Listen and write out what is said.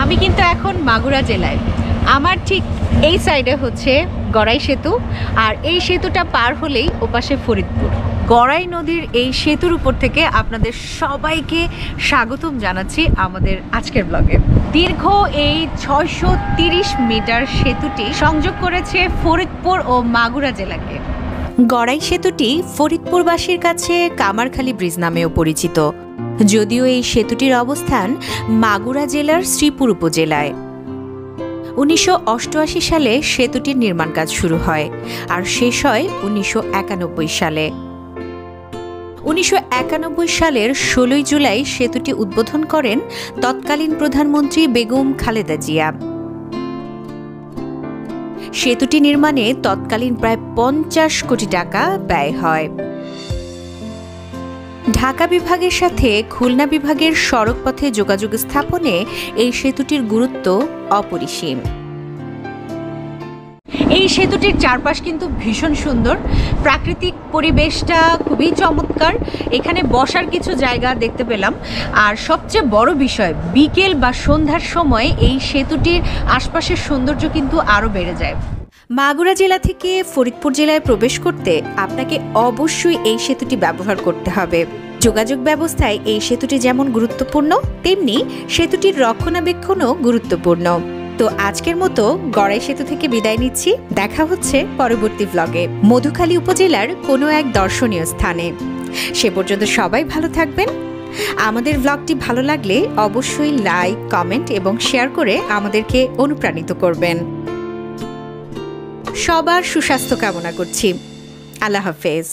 আমি কিন্তু এখন মাগুরা জেলায়। আমার ঠিক এই সাইডে হচ্ছে গড়াই সেতু, আর এই সেতুটা পার হলেই ওপাশে ফরিদপুর। গড়াই নদীর এই সেতুর উপর থেকে আপনাদের সবাইকে স্বাগতম জানাচ্ছি আমাদের আজকের ব্লগে। দীর্ঘ এই 630 মিটার সেতুটি সংযোগ করেছে ফরিদপুর ও মাগুরা জেলাকে। গড়াই সেতুটি ফরিদপুরবাসীর কাছে কামারখালী ব্রিজ নামেও পরিচিত, যদিও এই সেতুটির অবস্থান মাগুরা জেলার শ্রীপুর উপজেলায়। 1988 সালে সেতুটির নির্মাণ কাজ শুরু হয় আর শেষ হয় 1991 সালে। 1991 সালের 16 জুলাই সেতুটি উদ্বোধন করেন তৎকালীন প্রধানমন্ত্রী বেগম খালেদা জিয়া। সেতুটি নির্মাণে তৎকালীন প্রায় 50 কোটি টাকা ব্যয় হয়। ঢাকা বিভাগের সাথে খুলনা বিভাগের সড়কপথে যোগাযোগ স্থাপনে এই সেতুটির গুরুত্ব অপরিসীম। এই সেতুটির চারপাশ কিন্তু ভীষণ সুন্দর, প্রাকৃতিক পরিবেশটা খুবই চমৎকার। এখানে বসার কিছু জায়গা দেখতে পেলাম, আর সবচেয়ে বড় বিষয় বিকেল বা সন্ধ্যার সময় এই সেতুটির আশপাশের সৌন্দর্য কিন্তু আরও বেড়ে যায়। মাগুরা জেলা থেকে ফরিদপুর জেলায় প্রবেশ করতে আপনাকে অবশ্যই এই সেতুটি ব্যবহার করতে হবে। যোগাযোগ ব্যবস্থায় এই সেতুটি যেমন গুরুত্বপূর্ণ, তেমনি সেতুটির রক্ষণাবেক্ষণও গুরুত্বপূর্ণ। তো আজকের মতো গড়াই সেতু থেকে বিদায় নিচ্ছি। দেখা হচ্ছে পরবর্তী ব্লগে মধুখালী উপজেলার কোনো এক দর্শনীয় স্থানে। সে পর্যন্ত সবাই ভালো থাকবেন। আমাদের ব্লগটি ভালো লাগলে অবশ্যই লাইক, কমেন্ট এবং শেয়ার করে আমাদেরকে অনুপ্রাণিত করবেন। সবার সুস্বাস্থ্য কামনা করছি। আল্লাহ হাফেজ।